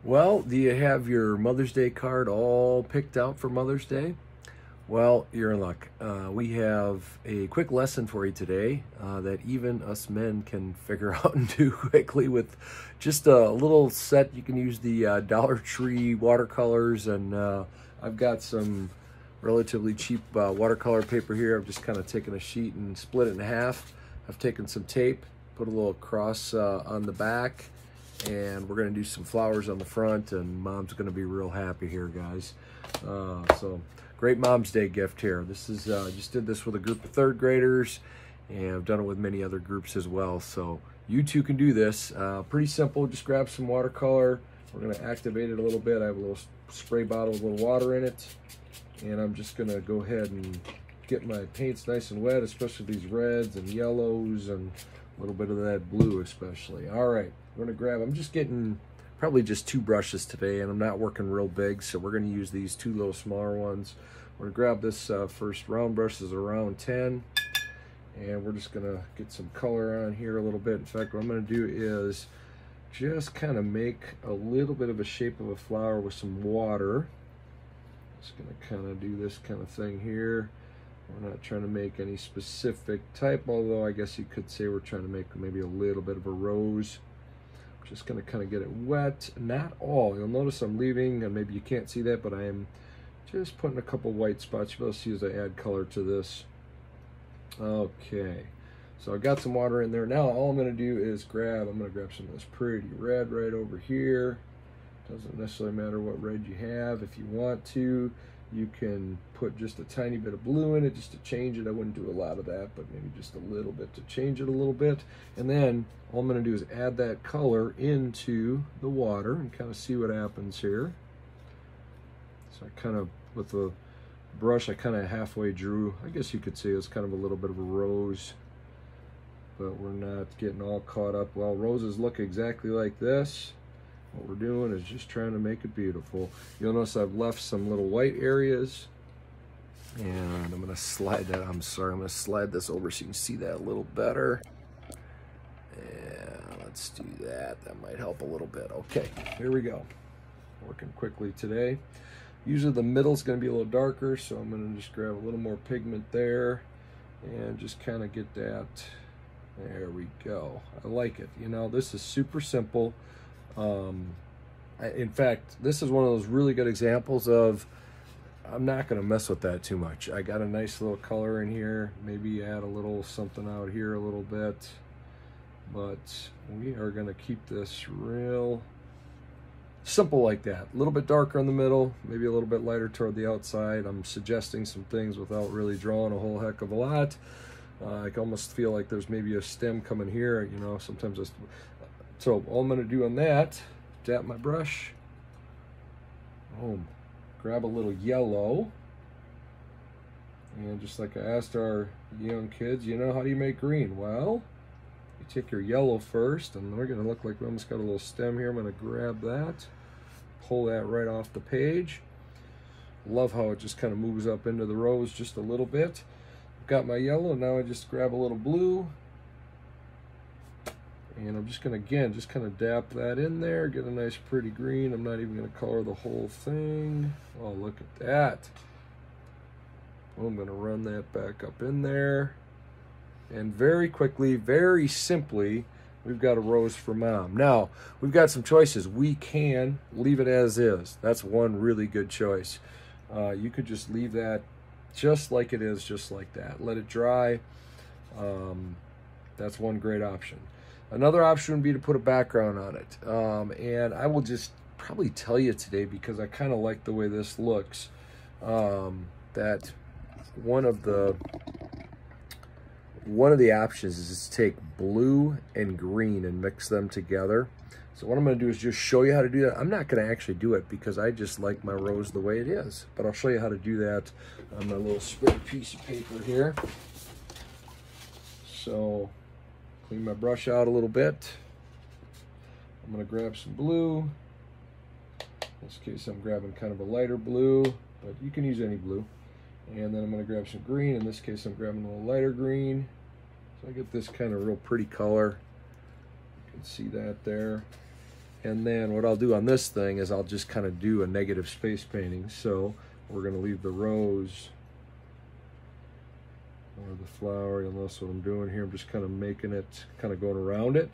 Well, do you have your Mother's Day card all picked out for Mother's Day? Well, you're in luck. We have a quick lesson for you today that even us men can figure out and do quickly with just a little set. You can use the Dollar Tree watercolors, and I've got some relatively cheap watercolor paper here. I've just kind of taken a sheet and split it in half. I've taken some tape, put a little cross on the back, and we're going to do some flowers on the front, and Mom's going to be real happy here, guys. So great Mom's Day gift here. This is just did this with a group of third graders, and I've done it with many other groups as well. So you too can do this. Pretty simple. Just grab some watercolor. We're going to activate it a little bit. I have a little spray bottle with a little water in it, and I'm just going to go ahead and get my paints nice and wet, especially these reds and yellows and a little bit of that blue especially. All right, we're going to grab, I'm just getting probably just 2 brushes today, and I'm not working real big, so we're going to use these 2 little smaller ones. We're going to grab this first round brush. This is a round 10, and we're just going to get some color on here a little bit. In fact, what I'm going to do is just kind of make a little bit of a shape of a flower with some water. Just going to kind of do this kind of thing here. We're not trying to make any specific type, although I guess you could say we're trying to make maybe a little bit of a rose. Just going to kind of get it wet, not all. You'll notice I'm leaving, and maybe you can't see that, but I am just putting a couple white spots. You'll see as I add color to this. Okay, so I got some water in there. Now all I'm going to do is I'm going to grab some of this pretty red right over here. Doesn't necessarily matter what red you have. If you want to, you can put just a tiny bit of blue in it just to change it. I wouldn't do a lot of that, but maybe just a little bit to change it a little bit. And then all I'm going to do is add that color into the water and kind of see what happens here. So I kind of, with the brush, I kind of halfway drew, I guess you could say it's kind of a little bit of a rose, but we're not getting all caught up. Well, roses look exactly like this. What we're doing is just trying to make it beautiful. You'll notice I've left some little white areas, and I'm going to slide that, I'm going to slide this over so you can see that a little better. And let's do that. That might help a little bit. Okay, here we go. Working quickly today. Usually the middle's going to be a little darker, so I'm going to just grab a little more pigment there and just kind of get that. There we go. I like it. You know, this is super simple. In fact, this is one of those really good examples of I'm not going to mess with that too much. I got a nice little color in here, maybe add a little something out here a little bit, but we are going to keep this real simple like that. A little bit darker in the middle, maybe a little bit lighter toward the outside. I'm suggesting some things without really drawing a whole heck of a lot. I can almost feel like there's maybe a stem coming here, you know, sometimes it's. So all I'm going to do on that, dab my brush, boom, grab a little yellow, and just like I asked our young kids, you know, how do you make green? Well, you take your yellow first, and we're going to look like we almost got a little stem here. I'm going to grab that, pull that right off the page. Love how it just kind of moves up into the rose just a little bit. Got my yellow, now I just grab a little blue. And I'm just going to, again, just kind of dap that in there, get a nice pretty green. I'm not even going to color the whole thing. Oh, look at that. Well, I'm going to run that back up in there. And very quickly, very simply, we've got a rose for Mom. Now, we've got some choices. We can leave it as is. That's one really good choice. You could just leave that just like it is, just like that. Let it dry. That's one great option. Another option would be to put a background on it. And I will just probably tell you today, because I kind of like the way this looks, that one of the options is to take blue and green and mix them together. So what I'm going to do is just show you how to do that. I'm not going to actually do it because I just like my rose the way it is, but I'll show you how to do that on my little square piece of paper here. So clean my brush out a little bit. I'm going to grab some blue. In this case, I'm grabbing kind of a lighter blue, but you can use any blue. And then I'm going to grab some green. In this case, I'm grabbing a little lighter green. So I get this kind of real pretty color. You can see that there. And then what I'll do on this thing is I'll just kind of do a negative space painting. So we're going to leave the rose or the flower. You'll notice what I'm doing here. I'm just kind of making it, kind of going around it.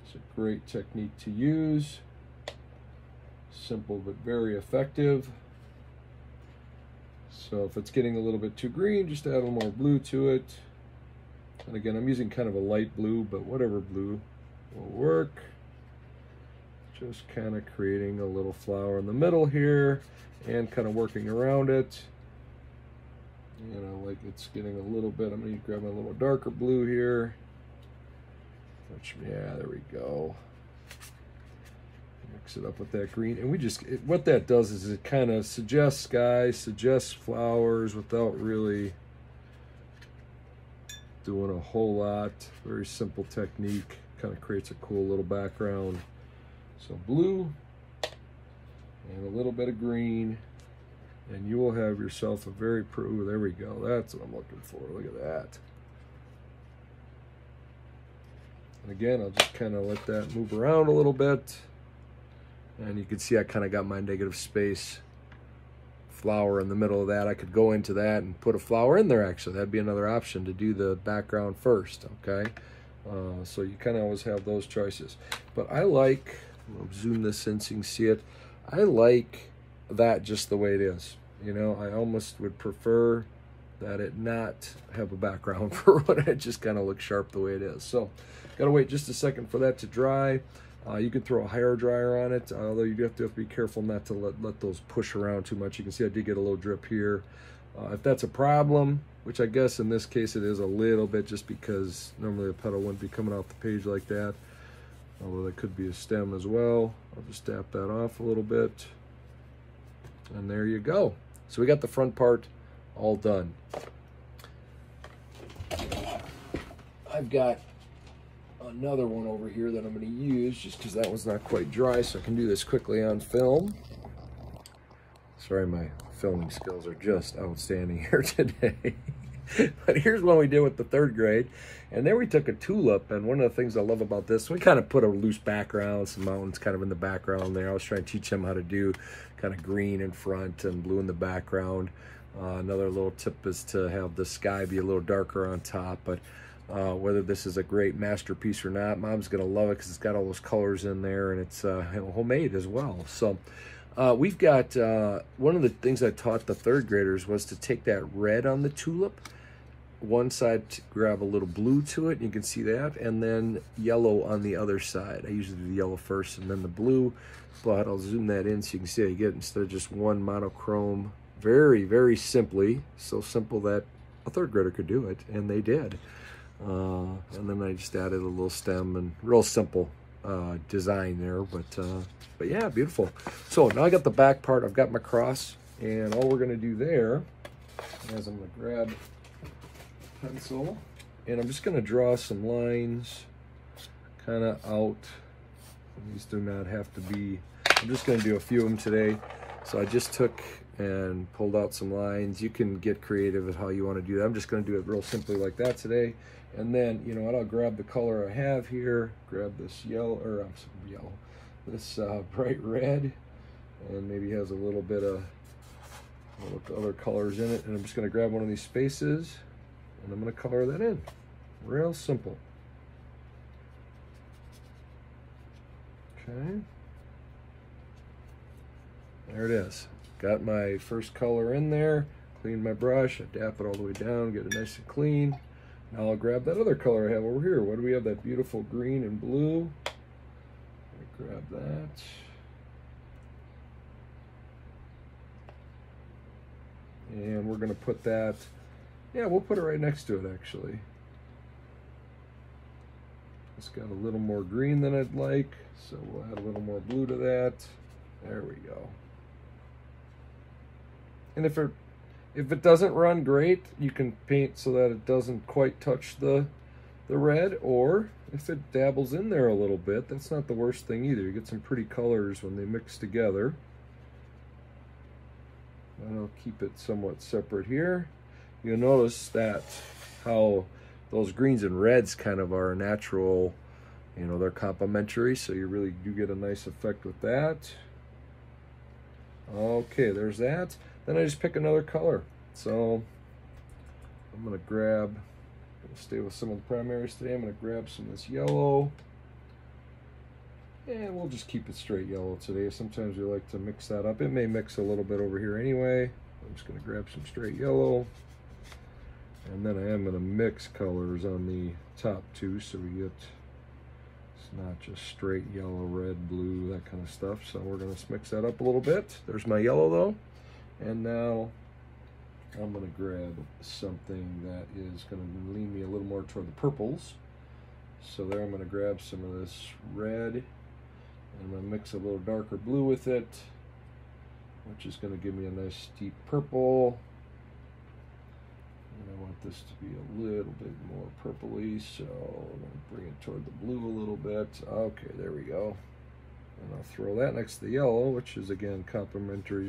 It's a great technique to use. Simple but very effective. So if it's getting a little bit too green, just add a little more blue to it. And again, I'm using kind of a light blue, but whatever blue will work. Just kind of creating a little flower in the middle here and kind of working around it. You know, like it's getting a little bit, I'm going to grab a little darker blue here. Which, yeah, there we go. Mix it up with that green. And we just, what that does is it kind of suggests skies, suggests flowers without really doing a whole lot. Very simple technique. Kind of creates a cool little background. So blue and a little bit of green. And you will have yourself a very pretty, ooh, there we go. That's what I'm looking for. Look at that. And again, I'll just kind of let that move around a little bit. And you can see I kind of got my negative space flower in the middle of that. I could go into that and put a flower in there, actually. That'd be another option to do the background first, okay? So you kind of always have those choices. But I like, I'll zoom this in so you can see it. I like that just the way it is. You know, I almost would prefer that it not have a background for what it just kind of looks sharp the way it is. So gotta wait just a second for that to dry. You can throw a hair dryer on it, although you have to be careful not to let those push around too much. You can see I did get a little drip here. If that's a problem, which I guess in this case it is a little bit, just because normally a petal wouldn't be coming off the page like that, although that could be a stem as well. I'll just tap that off a little bit. And there you go. So we got the front part all done. I've got another one over here that I'm going to use just because that one's not quite dry, so I can do this quickly on film. Sorry, my filming skills are just outstanding here today. But here's one we did with the 3rd grade. And there we took a tulip, and one of the things I love about this, we kind of put a loose background, some mountains kind of in the background there. I was trying to teach them how to do kind of green in front and blue in the background. Another little tip is to have the sky be a little darker on top, but whether this is a great masterpiece or not, Mom's gonna love it because it's got all those colors in there, and it's homemade as well. So we've got, one of the things I taught the 3rd graders was to take that red on the tulip, one side to grab a little blue to it, and you can see that, and then yellow on the other side. I usually do the yellow first and then the blue, but I'll zoom that in so you can see how you get, instead of just one monochrome, very, very simply, so simple that a 3rd grader could do it, and they did. And then I just added a little stem and real simple design there, but yeah, beautiful. So now I got the back part, I've got my cross, and all we're gonna do there is I'm gonna grab pencil, and I'm just going to draw some lines kind of out. These do not have to be, I'm just going to do a few of them today. So I just took and pulled out some lines. You can get creative with how you want to do that. I'm just going to do it real simply like that today. And then, you know what, I'll grab the color I have here, grab this yellow, or I'm sorry, yellow, this bright red, and maybe has a little bit of other colors in it. And I'm just going to grab one of these spaces, and I'm going to color that in. Real simple. Okay. There it is. Got my first color in there. Clean my brush. I dap it all the way down. Get it nice and clean. Now I'll grab that other color I have over here. What do we have? That beautiful green and blue. Grab that. And we're going to put that, yeah, we'll put it right next to it actually. It's got a little more green than I'd like, so we'll add a little more blue to that. There we go. And if it doesn't run great, you can paint so that it doesn't quite touch the red, or if it dabbles in there a little bit, that's not the worst thing either. You get some pretty colors when they mix together. And I'll keep it somewhat separate here. You'll notice that how those greens and reds kind of are a natural, You know, they're complementary, so you really do get a nice effect with that. Okay, there's that. Then I just pick another color. So I'm gonna stay with some of the primaries today. I'm gonna grab some of this yellow. And we'll just keep it straight yellow today. Sometimes we like to mix that up. It may mix a little bit over here anyway. I'm just gonna grab some straight yellow. And then I am gonna mix colors on the top too, so we get, it's not just straight yellow, red, blue, that kind of stuff. So we're gonna mix that up a little bit. There's my yellow though. And now I'm gonna grab something that is gonna lean me a little more toward the purples. So there I'm gonna grab some of this red, and I'm going to mix a little darker blue with it, which is going to give me a nice deep purple. And I want this to be a little bit more purpley, so I'm going to bring it toward the blue a little bit. Okay, there we go. And I'll throw that next to the yellow, which is again complementary.